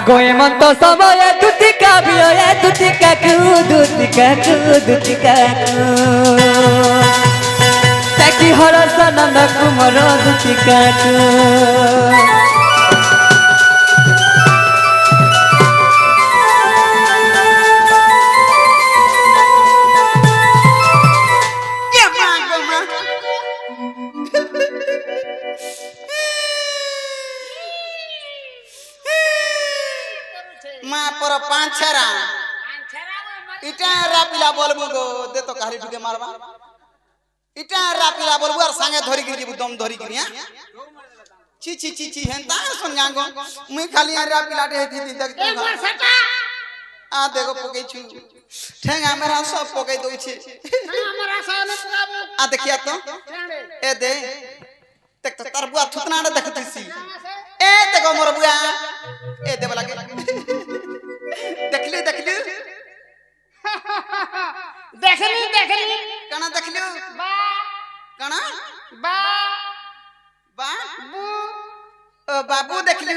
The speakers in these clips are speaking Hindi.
আগো এমন তো সময় দুতিকা বিয়ে দুতিকা দেখি হরস নন্দ কুমর দুতিকা মা পর পাঁচছারা ইটা রাপিলা বলবো গো দে তো কালি ঢুকে মারবা ইটা রাপিলা বলবো আর সাঙ্গে ধরি গিরি দম ধরি গিরি ছি ছি ছি ছি হেন তা শুন যাঙ্গো মুই খালি আর রাপিলা দে দিদি দেখ একবার সেটা আ দেখো পকেইছু ঠেঙ্গা মেরা সব পকেই দইছে আমার আশা না পুরাবো আ দেখিয়া তো এ দে দেখ তো তার বুয়া থুতনাটা দেখতেছি এ দেখো মোর বুয়া এ দেব লাগে দেখলি দেখলি দেখলি দেখলি কানা দেখলি বা কানা বা বা বু ও বাবু দেখলি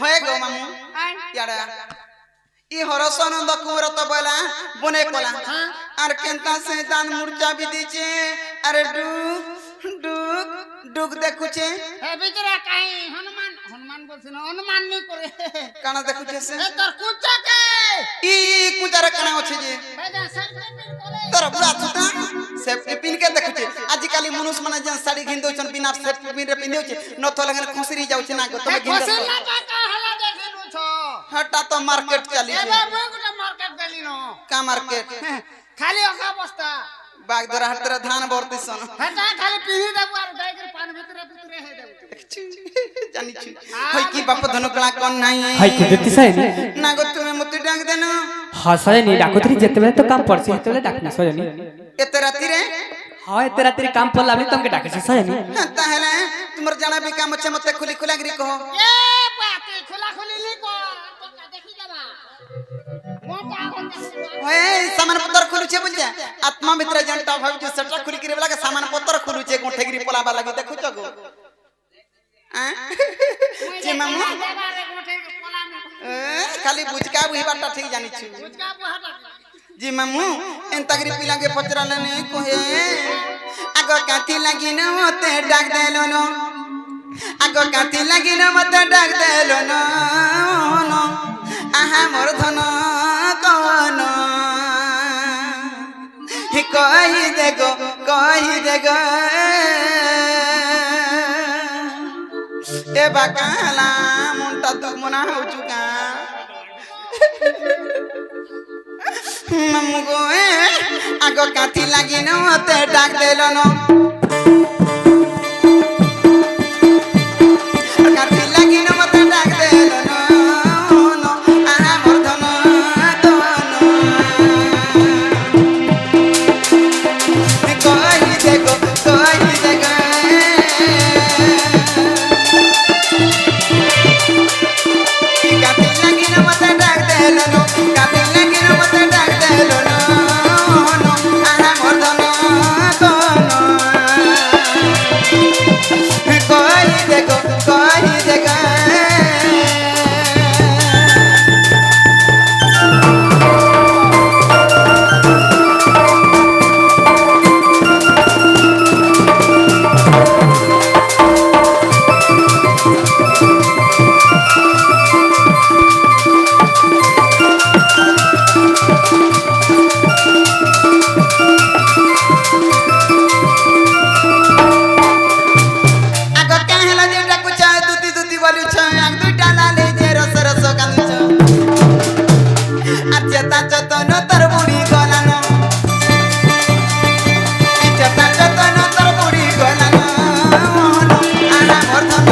হয়ে গো মামু আই ইয়াড়া ই হরসানন্দ কুমার তো বলা বনে কলা আর কেনতা সে দান মুরচা বি দিছে আরে ডুক ডুক ডুক দেখুছে এ ভিতরে কাই হনুমান হনুমান বলছিস না হনুমান নি করে কানা দেখুছে সে এ তোর কুচাকে ই কুচার কানা আছে যে এ যা সার্টিফিকেট করে তোর বুড়া থুতা সেফটি পিন কে দেখুছে আজি কালি মনুষ মানে যে শাড়ি ঘিন দউছন বিনা সেফটি পিন রে পিন দউছে নথ লাগেন খুসরি যাউছে না গো তুমি ঘিন খসে না কাকা হলা দেখিলু ছ হটা তো মার্কেট চালি এ বাবু গোটা মার্কেট গলি ন কা মার্কেট খালি অকা বস্তা বাগ ধরা হাতরা ধান ভরতিছন হেটা খালি পিহি দেবু আর গাইকের পান ভিতরে ভিতরে হে দেবু জানিছি হই কি বাপ ধনকলা কোন নাই হাই কি দিতি সাইনি না গো তুমি মতে ডাক দেন হ্যাঁ সয়নি ডাকুতরি যেতেবেলে তো কাম পড়ছে সেতেবেলে ডাকনা সয়নি এত রাতি রে হ্যাঁ এতে রাত্রি কাম পড়লে আমি তোমাকে ডাকেছি সয়নি তাহলে তোমার জানা বি কাম আছে মতে খুলি খুলা গরি কহ এ পাতে খোলা খোলি লি কো তো দেখি যাবা মোটা হতে ওই সামান পত্র খুলুছে বুঝছে আত্মা ভিতরে জনটা ভাবছে সেটা খুলি করে লাগে সামান পত্র খুলুছে গোঠে গরি পলাবা লাগি দেখুছ গো যে মামু খালি বুঝকা বুঝবাটা ঠিক জানিছি জি মামু এন্তা গরি পিলাগে পচরালে নে কহে আগ কাঠি লাগি ন মতে ডাক দেলো ন আগ কাঠি লাগি ন মতে ডাক দেলো ন আহা মোর ধন কোন হি কহি দে গো এ বাকালা মুন্টা তো মনা হউচু কা মামু গো আগ কাঠি লাগি ন মতে ডাক দেলো ন কাঠি লাগি ন মতে ডাক দেলো ন আহা মোর ধন কহি দে গো কাঠি লাগি ন মতে ডাক দেলো ন কাঠি লাগি ন মতে ডাক দেলো ন আহা মোর ধন কহি দে গো আগ কাহেলা যে ডাকুছ দুতি বলুছ আগ দুইটা লালে যে রস কান্দুছ আর চেতা চতন তোর বুড়ি গলানো চেতা চতন তোর বুড়ি গলানো আনা মোর ধন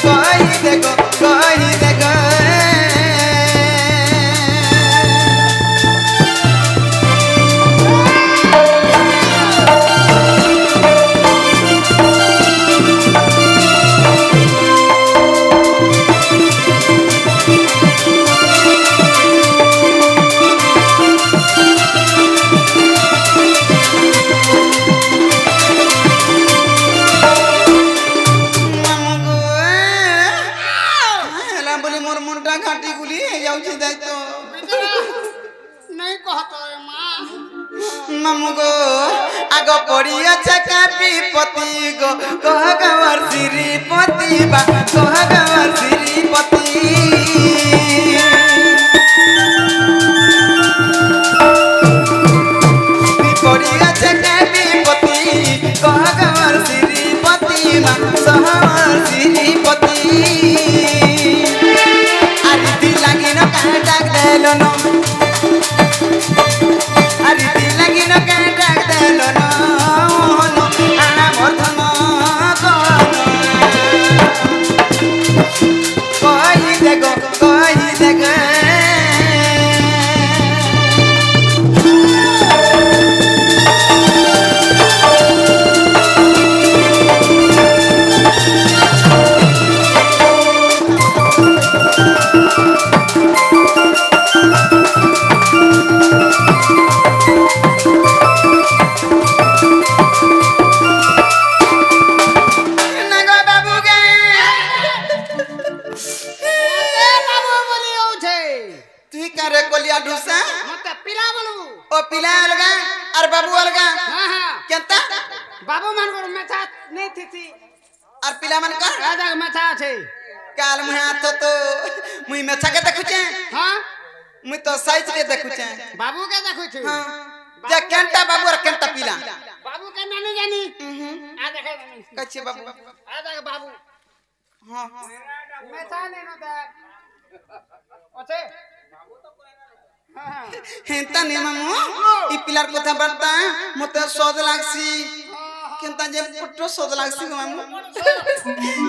কহি দে গো जाऊँ जाए तो नहीं कहतो माँ मामू गो आगो पड़ी अच्छा कापी पति गो कह गवर श्रीपति बा कह गवर श्रीपति पड़ी अच्छा कापी पति कह गवर श्रीपति बा सहवर श्रीपति अरे दिल लगी न कह डाक देलो न अरे दिल लगी न कह डाक देलो न आना मर्धन कही देखो कही देखो नगो बाबू के मते बाबू बोली औछे तुई करे कोलिया ढुसा मते पिला बोलू ओ पिला अलगा और बाबू अलगा हां हां केता बाबू मान को मेथा नहीं थी और पिला मन का राजा मेथा छे काल मुहे हाथ तो मुई मेछा के देखुचे हां मुई तो साइज रे देखुचे बाबू के देखु छु हां जे केंटा बाबू और केंटा पिला बाबू के नानी जानी आ देखे कच्चे बाबू आ देख बाबू हां मेथा ने न दे ओछे हां हेंता ने मामू ई पिलार কথা বার্তা মতে সদ লাগছি কেনতা যে পুট্টো সদ লাগছি গো মামু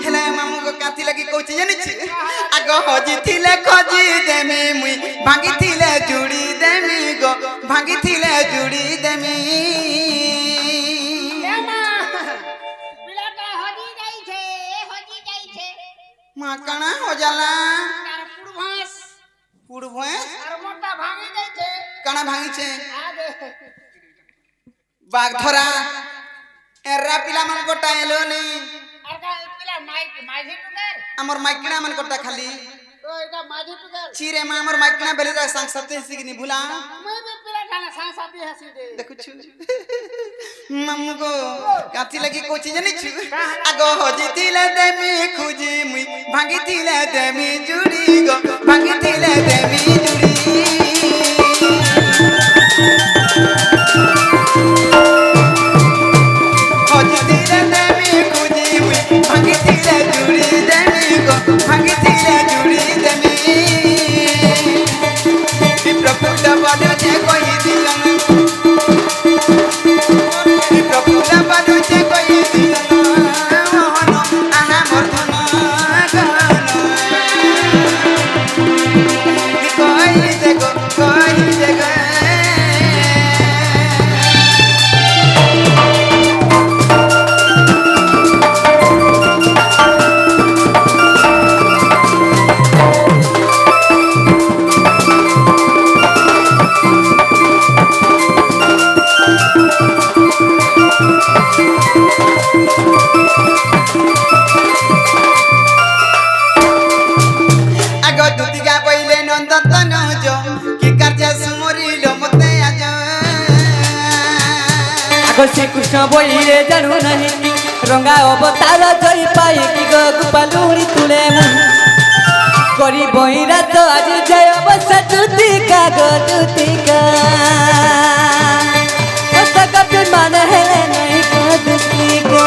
হেলা মামু গো কাতি লাগি কইছে জানিছি আগ হজি থিলে খজি দেমি মুই ভাঙি থিলে জুড়ি দেমি গো ভাঙি থিলে জুড়ি দেমি ए मां पिलाटा हजी जाई छे মা কানা हो जाला तार पुरभास পুড় ভয়ে तार मोटा भागी जाई छे কানা ভাঙিছে आ दे বাঘ ধরা এরা পিলা মান কোটা এলো নি আর का पिला माझी टुकर আমার মাইকনা মান কোটা খালি तो एका माझी टुकर চিরে মা আমার মাইকনা বেলে যায় সাং সাথে সিগনি ভুলা मैं भी पिला खाना सांसाती हसी दे দেখুছু মামু গো কাতি লাগি কোচি জানিছু আগো হজি দিলে দেমি খুজি মুই ভাঙি দিলে দেমি জুড়ি গো ভাঙি দিলে দেমি জুড়ি হজি দিলে দেমি খুজি মুই ভাঙি দিলে জুড়ি দেমি গো ভাঙি দিলে জুড়ি দেমি প্রভুটা বলে যে কই দিলাম প্রভুটা বলে যে কই দিলাম মোহন আহা মর্ধন কই দেখো কই দেখো আগো দুদিগা বইলে নন্দতন যো কি কার্য সুমরিল মতে আজ আগো শ্রীকৃষ্ণ বইরে জানু নাহি কি রঙা অবতার জয় পাই কি গো গোপালুড়ি তুলে মুই করি বইরা তো আজ জয় অবস্থা দুতিকা গো দুতিকা ওটা কপি মানে হেলে নাই গো দুতিকা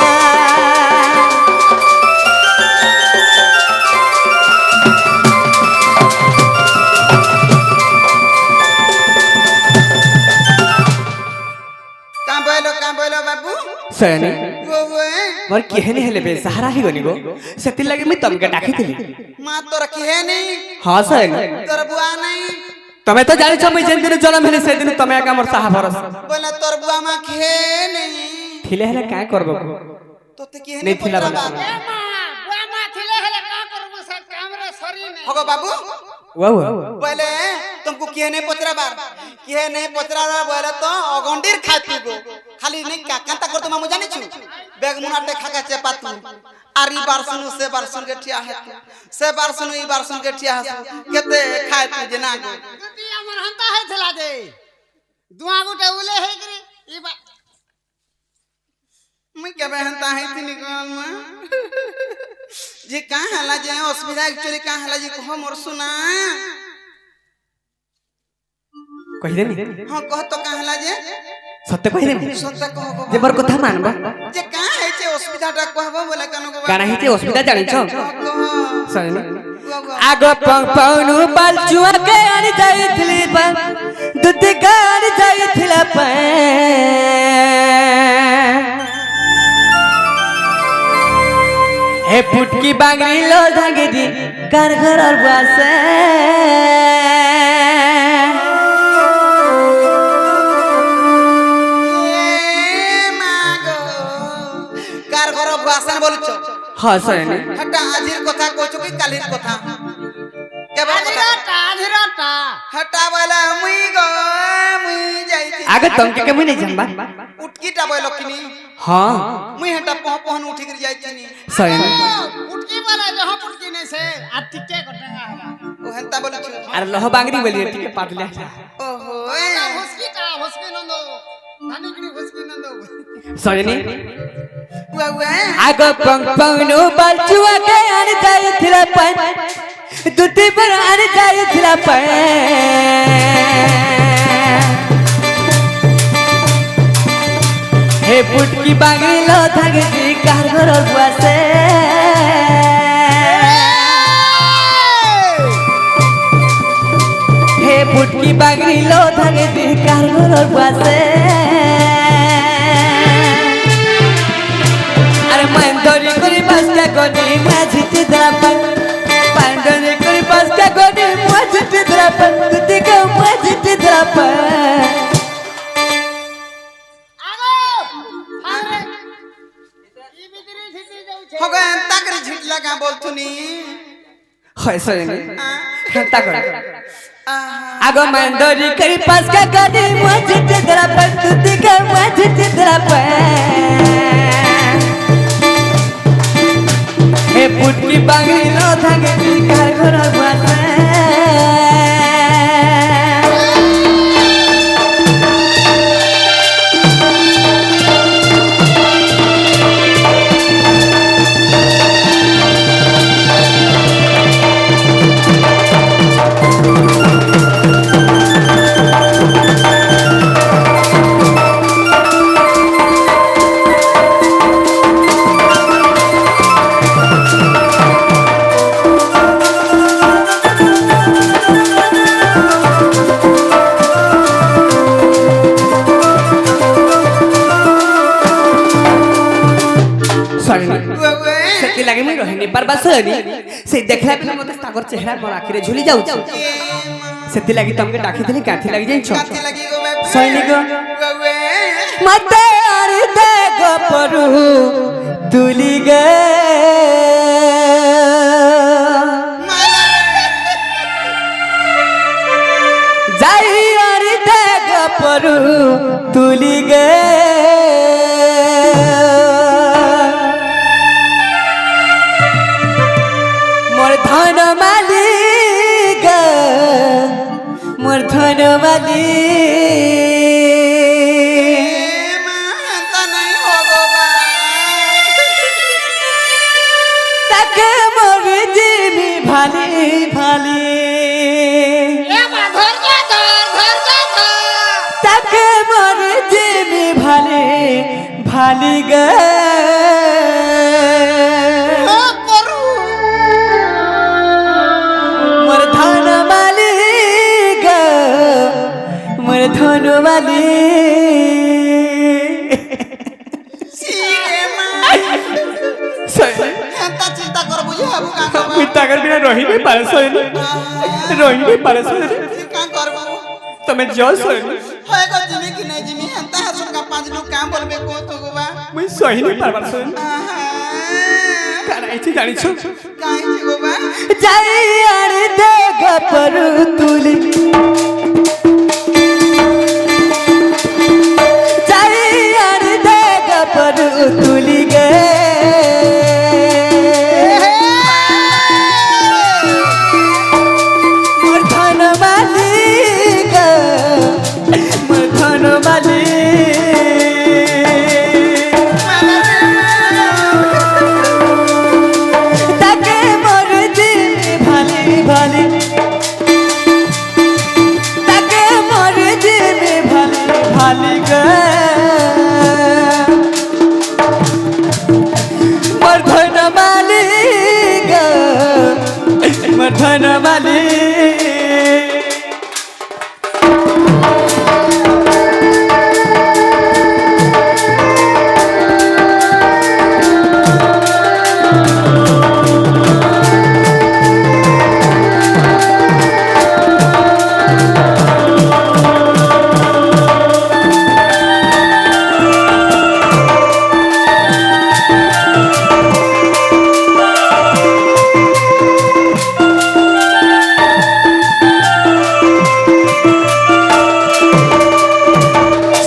কা বইলো বাবু সয়নি গো গো মোর কেহেনি হেলে বে সাহারা হি গনি গো সেতি লাগি মুই তমকে ডাকিଥିଲି মা তোর কি হে নেই হ্যাঁ সয়নি তোর বুয়া নাই তুমি তো জানিছ মুই যেন দিন জন্ম হেলে সেদিন তুমি একা মোর সাহা ভরসা বলে তোর বুয়া মা খে নেই থিলে হেলে কায় করব তোতে কি হে নেই থিলা বলে। ए मां बुआ मां थिले हेले का करबो से कामरे सरी ने হগো বাবু ওয়াও বলে तुमको किए नहीं पचराबार बोले तो अगंडीर खाती गो खाली नहीं का कांता कर तुम जानी छु बैग मुना देखा के चेपा तू आरी बार सुनु से बार सुन के ठिया है से बार सुनु ई बार सुन के ठिया है केते खाए तू जना गो दुती हमर हंता है थला दे दुआ गुटे उले है करी ई बा मैं क्या बहनता है इतनी कौन में जी कहाँ हला जे असुविधा एक्चुअली कहाँ हला जी कहो मोर सुना कहि देनी हां कह तो कहाँ हला जे सत्य कहि देनी सत्य कहो जे बर कथा मानबा जे कहाँ है जे असुविधा टा कहबो बोले कनो को काना ही जे असुविधा जानि छ कहो सही आगो पाउनु बालचुआ के आनी जाइथिली बा दूध गाड़ी जाइथिला पा हे पुटकी बांगरी लो धागे दी घर घर और बासे कार घर भाषण बोलछ हां सही हटा आजिर कथा कहछु कि कालिर कथा केबा कथा आधिराटा हटा वाला मुई जाई आगे तुमके के मुई नहीं जानबा उटकीटा बोलो किनी हां मुई हटा पहन उठी कर जाई छनी सही उटकी वाला जहां पुटकी नहीं से आ टिके कटंगा हला ओ हंता बोलो छ अरे लोह बांगरी बोलिए ठीक है पाट ले ओहो हुस्की नंदो धानिकड़ी हुस्की नंदो सही वा आगो पाउनु बालचुआ के आनी जाइथिला पा दूध पर आनी जाइथिला पा हे पुटकी बांगरी लो धागे दी घर घर बुआसे हे पुटकी बांगरी लो धागे दी घर घर बुआसे अरे मंदोरी करी बस का गोदी माझी द्रापन मंदोरी करी बस का गोदी माझी द्रापन दूध का माझी द्रापन होगा अंता कर झिट लगा बोलथुनी हाय सही अंता कर आगो मंदोरी करी पास का गाड़ी मुझे तेरा पर दूध का मुझे तेरा पर हे पुटकी बांगरी लो धागे दी घर घर बासे सेति लागे मुई रहनी पर बस हनी से देखला बिना मते ताकर चेहरा मोर आखिरे झुली जाउ सेति लागी तमके डाकी देली काठी लागी जाई छ काठी लगी गो मैं सैनिक मते आरी दे गपरु दुली गे जाई आरी दे गपरु तुली गे धन मालिक मोर धन तक मोर जिमी भाली भाली तक मोर जिमी भाली भाली गे धनवाली चिंता कर बुझे अब का करबो चिंता कर बिना रही नहीं पारे सोए रही नहीं पारे सोए का करबो तमे जो सोए होय गो जिमी कि नहीं जिमी हंता हसन का 5 लोग काम बोलबे को तो गोबा मैं सही नहीं पारबार सोए কানাইছি জানিছো কাহিଁକି ବାବା যাই আড়ে দে গপরু তুলি যাই আড়ে দে গপরু তুলি গে মোর ধন মালিক মোর ধন মালিক তাকে মোর দিল ভালি ভালি তাকে মোর দিল ভালি ভালি গে মোর ধন মালিক মোর ধন মালিক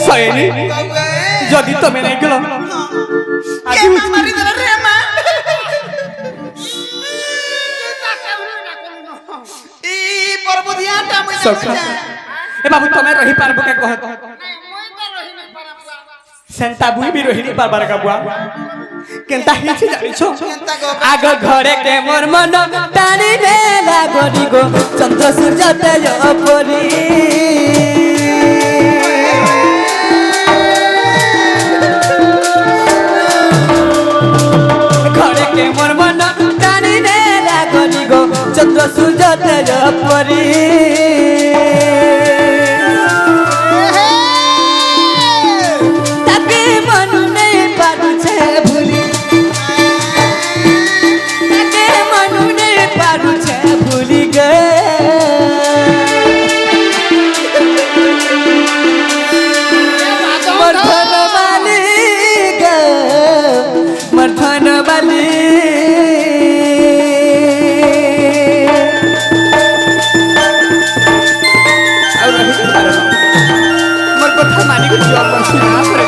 সয়নি ବାବା যদি তুমি নাই গেল আজ কে মারিଦେଲା রে মা ই পরবদিয়াটা মই সখা এ বাবু তুমি রহি পারবো কে কহ সেন্তা বুই বি রহি নি পারবার কা বুয়া কেনতা হিছি জানিছো কেনতা গো আগ ঘরে কে মোর মন টানি রে লাগরি গো চন্দ্র সূর্য তেজ পরি ঘরে কে মোর মন টানি রে লাগরি গো চন্দ্র সূর্য তেজ পরি তাকে মনু নেই পারুছে ভুলি তাকে মনু নেই পারুছে ভুলি গে মোর ধন মালিক মোর ধন মালিক আর রহি পারো মোর কথা মানি গো জব করছি না করে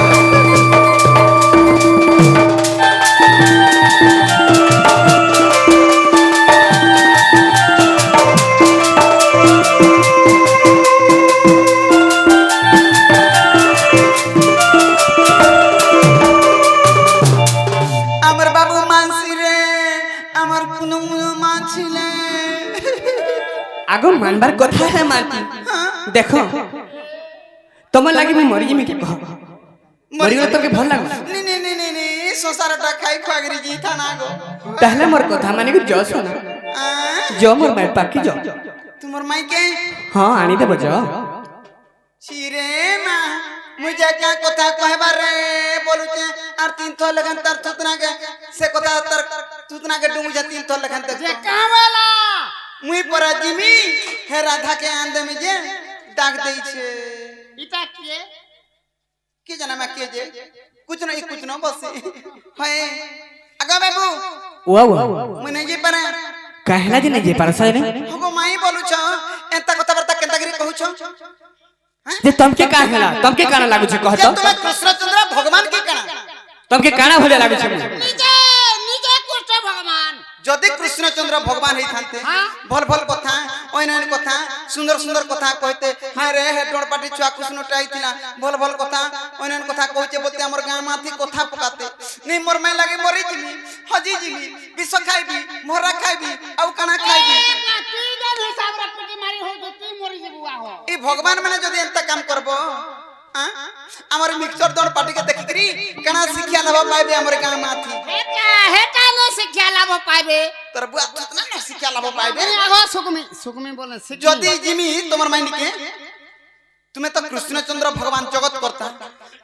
আমার বাবু মানসি রে আমার কোনো মানছিলে আগ মানবার কথা হে মানতি দেখো তোমার লাগি মু মরি জিমি কে কহ মরি গলে তোকে ভাল লাগবে নি নি নি নি নি সংসারটা খাই খাগরি জি থানা গো তাহলে মোর কথা মানি গো জস না জ মোর মাই পাকি জ তোমার মাইকে হ্যাঁ আনি দেব জ চিরে মা মুঝে क्या কথা কহবার রে বলুছে আর তিন থর লগন তার তুতনা के से কথা তার তুতনা के डू मुझे तीन थर लगन तक যে কামেলা মুই পরা জিমি হে রাধা के आंदे में जे डाक देई छे ইটা কি के जाना मैं के जे कुछ न बस है आगा बाबू ওয়া ওয়া मुई नहीं जे पारे कहला जे नहीं जे पारसय रे हगो माई बोलू छ एता कथा बर्ता केंता गिरी कहू छ जे तमके का हेला तमके काना लागु छे कह जे तो तुम्हें कृष्णचंद्र भगवान के कणा तमके काना भले लागु छे নিজে নিজে কষ্ট ভগবান যদি কৃষ্ণচন্দ্র ভগবান হই থানতে ভল ভল কথা অনন কথা সুন্দর সুন্দর কথা কইতে হ্যাঁ রে হে ডড়পাটি ছুয়া কৃষ্ণটা আইতিলা ভল ভল কথা অনন কথা কইছে বলতে আমার গাঁ মাথি কথা পকাতে নি মোর মে লাগে মরি জিমি হজি জিমি বিষ খাইবি মরা খাইবি আউ কানা খাইবি কি দেন হিসাব রাখতে মারি হই তো তুই মরি যাবু আহ এই ভগবান মানে যদি এন্তা কাম করব আমার মিক্সচার দড় পাটি के देखि करी कना शिक्षा लाभ पाइबे हमर गां माथी হেটা নো শিক্ষা লাভ পাইবে তোর বুয়া না না শিक्षा লাভ পাইবে আগ সুকুমি বলে শিক্ষা যদি জিমি তোমার মাইন্ড के তুমি তো কৃষ্ণচন্দ্র ভগবান জগৎ করতা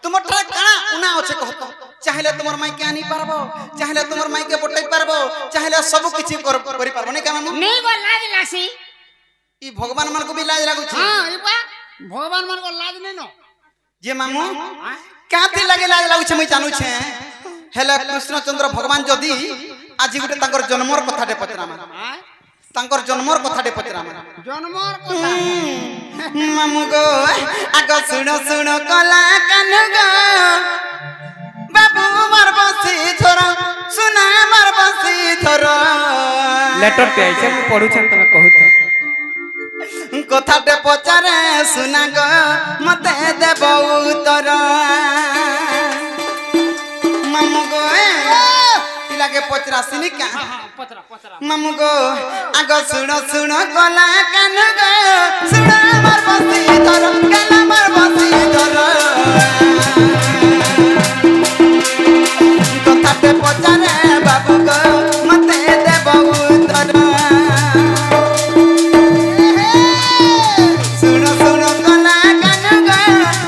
তোমার ঠারে কানা উনা আছে কহত চাইলে তোমার মাই কে আনি পারবো চাইলে তোমার মাই কে পটাই পারবো চাইলে সব কিছু করি পারবো না কেন নেই গো লাজ লাসি ই ভগবান মান को भी लाज लागु छी हां इबा भगवान मन को लाज नहीं नो जे मामू काती लगे लाज लागु छी मैं जानू छे हेले कृष्णचंद्र भगवान जदी আজি গুটে তাঙ্কর জন্মর কথাটে পচরামা হ্যাঁ তাঙ্কর জন্মর কথাটে পচরামা জন্মর কথা মামু গো আগ শুনো শুনো কলা কানু গো বাবু মার বসি ধর সুনা মার বসি ধর লেটর তে আইছে মু পড়ুছেন তুমি কহুত কথাটে পচারে সুনা গো মতে দেব উত্তর মামু গো পিলাকে পচরা সিনিকা পচরা পচরা মামু গো আগ শুনো শুনো কলা কানু গো শুনা মার বসি ধর কালা মার বসি ধর কথাটে পচারে বাবু গো মতে দেব উত্তর শুনো শুনো কলা কানু গো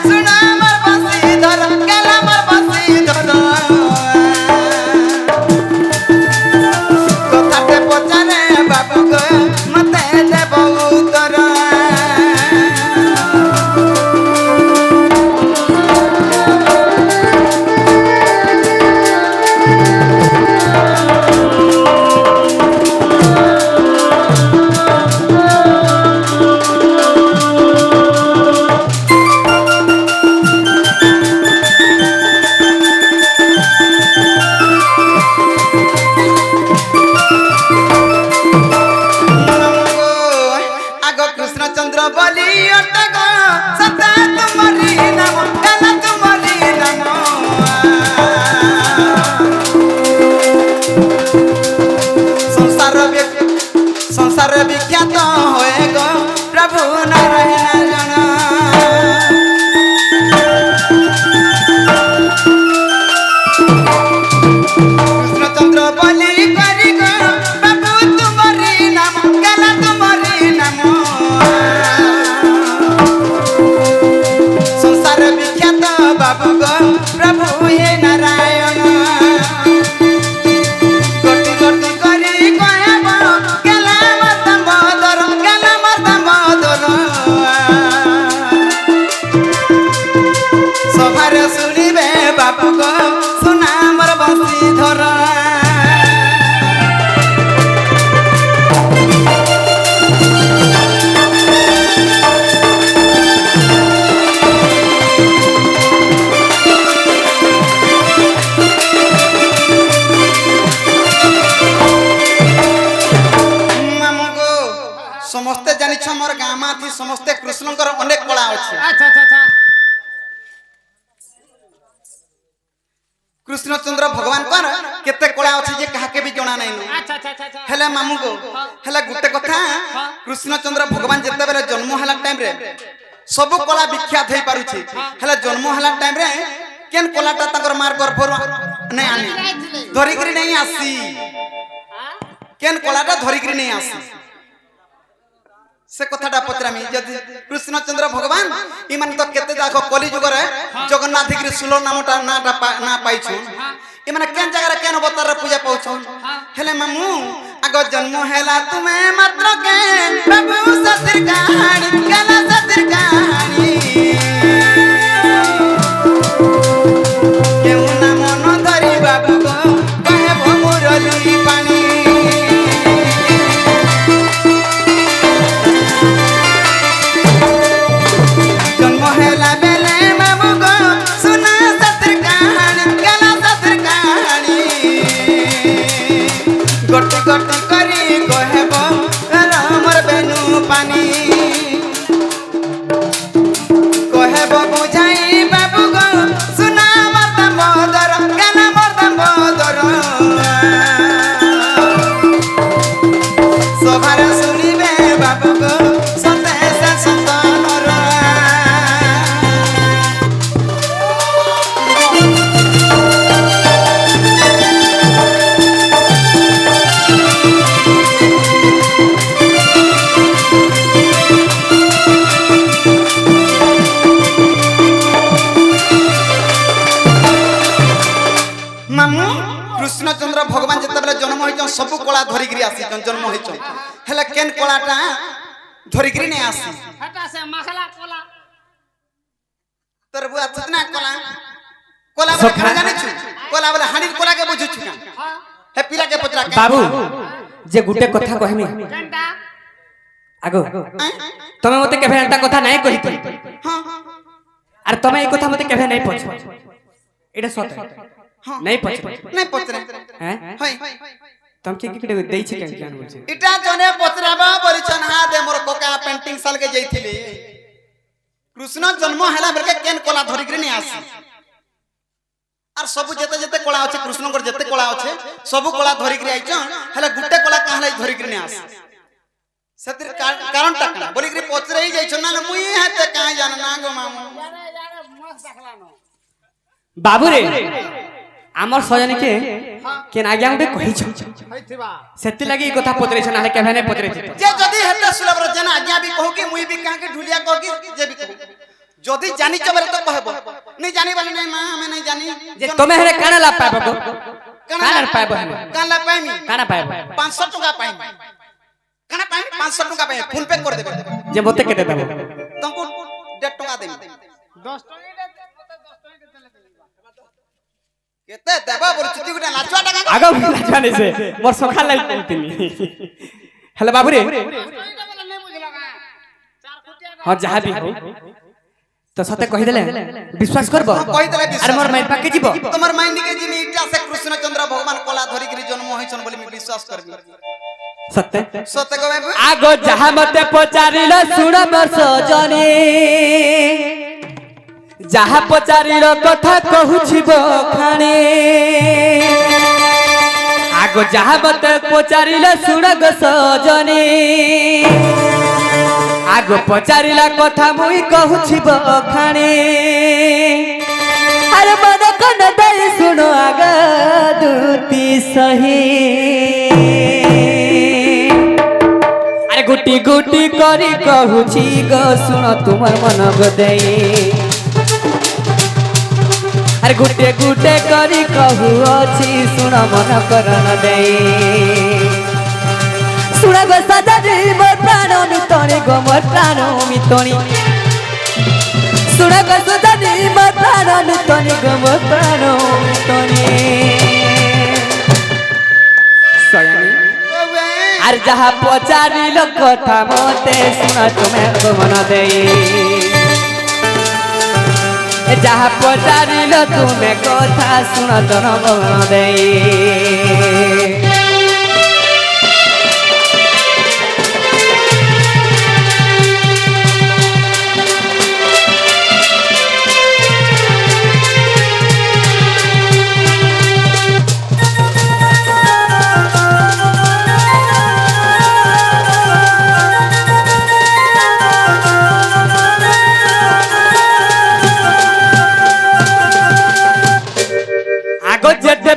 শুনা মার বসি ধর কালা মার বসি ধর কথাটে পচারে বাবু গো মতে দেব উত্তর আগ কৃষ্ণচন্দ্র বলি অটক সতা তোমারি নাম কালা তোমারি নাম সংসার বিখ্যাত হয়ে গো প্রভু নারায়ণ জন কৃষ্ণচন্দ্র বলি করি গো প্রভু তোমারি নাম কালা তোমারি নাম সংসার বিখ্যাত বাবু গো প্রভু হে নারায়ণ গটি গটি করি কহব গেলা মাতা মদর গেলা মাতা মদর সভারে শুনিবে বাবু গো সুনা আমার বসি ধর মামু গো সমস্তে জানিছ মোর গাঁ মাথি সমস্তে কৃষ্ণଙ୍କର অনেক কলা আছে আচ্ছা আচ্ছা আচ্ছা কৃষ্ণচন্দ্র ভগবানଙ୍କର কেতে কলা ଅଛି যে কাহাকে ବି জଣା নাই আচ্ছা আচ্ছা আচ্ছা হেলে মামু গো হেলে গুটে কথা কৃষ্ণচন্দ্র ভগবান যেତେବେଳେ জন্ম ହେଲା ଟାଇମ ରେ ସବୁ କଳା ବିଖ୍ୟାତ ହେଇ ପାରୁଛି ହେଲେ ଜନ୍ମ ହେଲା ଟାଇମ ରେ କେନ୍ କଳାଟା ତାଙ୍କର ମାର ଗର୍ଭରୁ ନାଇଁ ଆନି ଧରିକିରି ନାଇଁ ଆସି କେନ୍ କଳାଟା ଧରିକିରି ନାଇଁ ଆସି से कथाटा पचरामी यदि कृष्णचंद्र भगवान इमान तो केते जाको कली जुग रे जगन्नाथ गिरी सुलो नामटा ना पाइछु इमान केन जगह रे केन अवतार पूजा पाउछु हेले मामू आगो जन्म हैला तुमे मात्र के प्रभु सतिर कहानी कला सतिर कहानी केउ ना मन धरी बाबू गो कहे भमुरली पानी जन्म हैला बेले बाबू गो सुना सतिर कहानी कला सतिर कहानी गोटी गोटी करी कहब रामर बेनु पानी कहब बुझाई बाबू गो सुना मत मदर कला मत मदर सभार सुनिबे बाबू गो सते से सतनर मामू कृष्णचंद्र भगवान जेतेबेले जन्म होइछन सब कला धरिगिरी आसी जन्म होइछन हेले केन कलाटा धरिगिरी नै आसी हटा से मखला कोला तोर बुआ चितना कला कला बोले खाना जाने छु कला बोले हानी कला के बुझु छु हां हे पिला के पचरा बाबू जे गुटे कथा कहमी केनटा आगो तमे मते केभे एंता कथा नहीं कहित हां अरे तमे ए कथा मते केभे नहीं पछ एटा सत नहीं पछ नहीं पचरे हैं हई तम के देई छै केन ज्ञान बोल छै इटा जने पचराबा बरिछन हा दे मोर कोका पेंटिंग साल के जइथिली कृष्ण जन्म हैला बेर के केन कोला धरि के नहीं आसी आर सब जते जते कोला अछि कृष्ण कर जते कोला अछि सब कोला धरि के आइछ हैला गुटे कोला काहले धरि के नहीं आसी सतिर कारण टकना बोली के पचरे ही जाइछ ना मुई हाते काहे जान ना गो मामू यारे मस्त देखलानो बाबू रे आमर सजन के केन आज्ञा उठे कहि छ हइथिबा सेति लागि ई कथा पतरे छ नाले केभे नहीं पतरे छ जे जदी हेते सुलभ जना आज्ञा भी कहू कि मुई भी काहे के ढुलिया कहू कि जे भी कहू जदी जानि छ बरे तो कहबो नहीं जानी वाली नहीं मां हमें नहीं जानी जे तमे हेरे काना ला पाबो काना पाबो हमें काना पाइमी काना पाबो 500 टका पाइमी काना पाइमी 500 टका पाइमी फोन पे कर देबे जे मते केते देबो तुमको 1.5 टका देबे 10 टका दे 10 टका देले केते देबा बोल चुती गुटा लाचवा टका आगो जाने से मोर सखा लाई बोलतिनी हेलो बाबू रे नहीं बुझला का 4 फुटिया हां जहां भी हो तो सते कहि देले विश्वास करबो कहि देले विश्वास अरे मोर माई पाके जीवो तमर माइंड के जिनी इटा से कृष्णचंद्र भगवान कोला धरि के जन्म होइछन बोली मैं विश्वास करबी सत्य सत्य कहबे आगो जहां मते पचारिल सुण वर्ष जने जहां पचारिल कथा कहूछि बखाने आगो जहां मते पचारिल सुण ग सजने आगो पचारिला कथा मुई कहूछि बखाने अरे मन कन दई सुनो आग दूती सही अरे गुटी गुटी करी कहूछि गो सुनो तुमर मन गदई अरे गुटे गुटे करी कहू अछि सुनो मन करन देई सुना गो सजनी मोर प्राण मितनी गो मोर प्राण मितनी सुना गो सजनी मोर प्राण मितनी गो मोर प्राण मितनी सयनी आर जहाँ पचारिल कथा मते सुना तुमे गो मन देई जहाँ पचारिल तुमे कथा सुना तन मन देई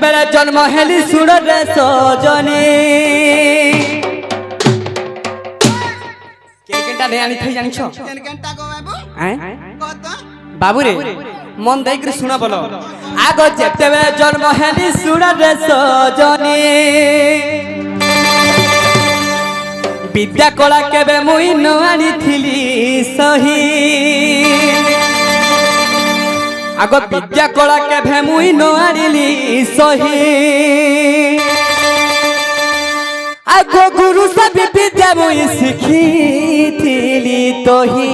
बेला जन्म हेली सुन रे सजनी के केनटा ने आनी थई जानि छ केन केनटा गो बाबू हैं कत बाबू रे मन देई कर सुना बोलो आगो जेते बेला जन्म हेली सुन रे सजनी विद्या कला केबे मुई न आनी थिली सही आगो विद्या कला के भेमुई न आनिली सही आगो गुरु सब विद्या मुई सीखी थिली तोही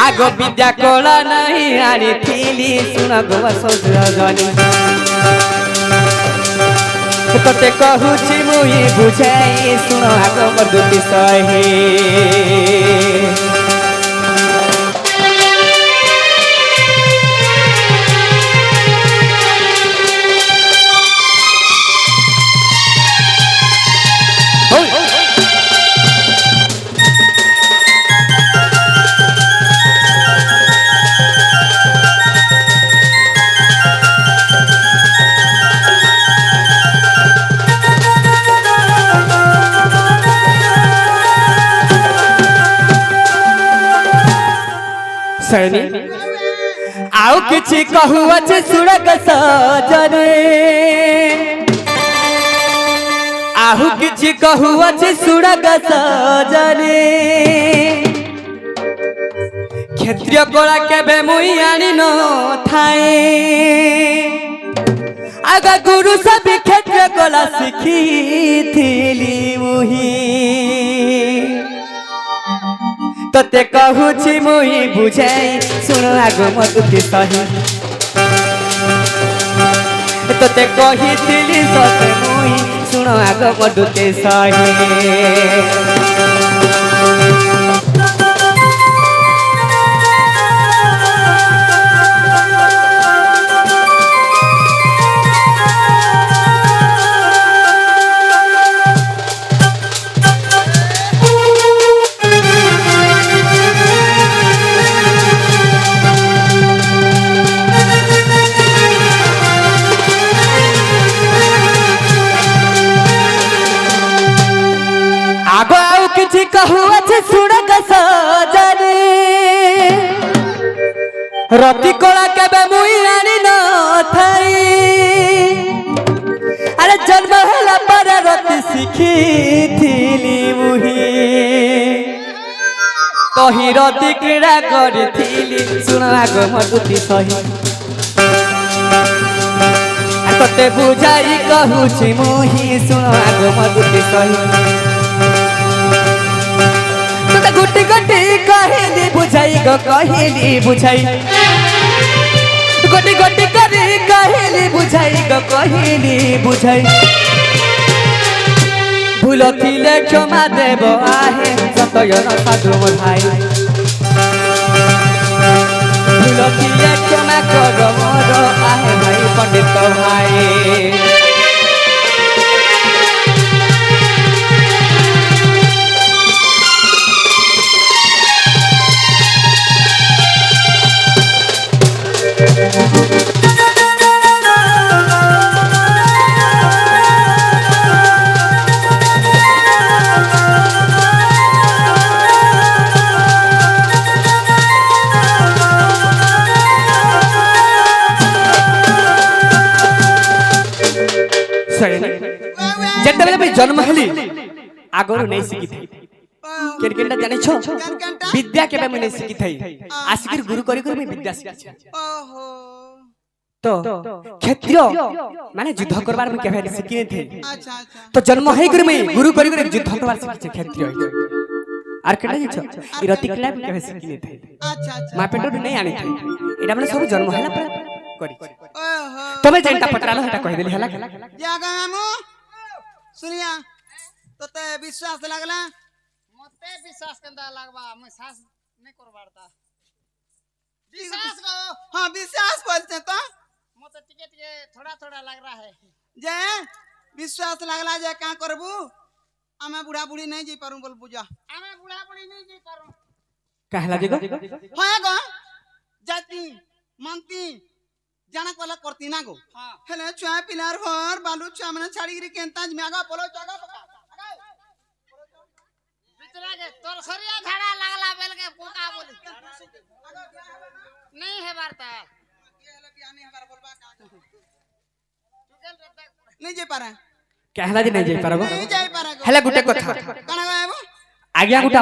आगो विद्या कला नहीं आनी थिली सुन गो सजनी तोते कहूछि मुई बुझाई सुन आगो मोर दुती सही सैनी आओ किछि कहू अछि सुरग सजने आहु किछि कहू अछि सुरग सजने क्षत्रिय कला केबे मुई आनी न थाए आगा गुरु सब क्षेत्र कला शिखिथिली मुही तते कहूछि मुही बुझाई सुन आग मधुके सही तते कहिथिली सते मुही सुन आग मधुके सही आगो आउ किछि कहू अछि सुनक सजनी रति कोला केबे मुई आनी न थाई अरे जन्म होला पर रति शिखिथिली मुही तही रति क्रीड़ा करथिली सुन आगो मधुति सही तते बुझाई कहूछि मुही सुन आगो मधुति सही गुटी गुटी कहेली बुझाई गो कहेली बुझाई गुटी गुटी करी कहेली बुझाई गो कहेली बुझाई भूल थिले क्षमा देव आहे सतयन साधु भाई भूल थिले क्षमा कर मोर आहे भाई पंडित भाई जेतेबेले भी जन्म हली आगरो नहीं सिखी थई केनकेनटा जाने छो विद्या केबे मैं नहीं सिखी थई आसिकिर गुरु करी करी मैं विद्या सिखी ओहो तो क्षत्रिय माने युद्ध करबार में केबे सिखी नहीं थई अच्छा अच्छा तो जन्म है करी मैं गुरु करी करी युद्ध करबार सिखी क्षत्रिय आर केटा जे छो ई रति क्लाब केबे सिखी नहीं थई अच्छा अच्छा मा पेटो नहीं आनी थई एटा माने सब जन्म हैला करी ओहो तबे जेंटा पटरालो हेटा कहि देली हला जागा मामू सुनिया तोते विश्वास लागला मते विश्वास कंदा लागबा मैं सास नहीं करबारता विश्वास को हाँ विश्वास बोलते तो मते टिके टिके थोड़ा थोड़ा लग रहा है जे विश्वास लागला जे का करबू हमें बुढ़ा बुढ़ी नहीं जी पारू बोल पूजा हमें बुढ़ा बुढ़ी नहीं जी पारू कहला देखो हाँ गो जाती मानती जाना वाला करती ना गो हां हेले छुआ पिलार भर बालू छुआ मने छाड़ी गिरी केंता मेगा पोलो जगह पका बितरा के तोर सरिया झाड़ा लागला बेल के कोका बोली नहीं है वार्ता नहीं जे पारा कहला जे नहीं जाई परबो नहीं जाई पारा गो हेला गुटे कथा काना गो आज्ञा गुटा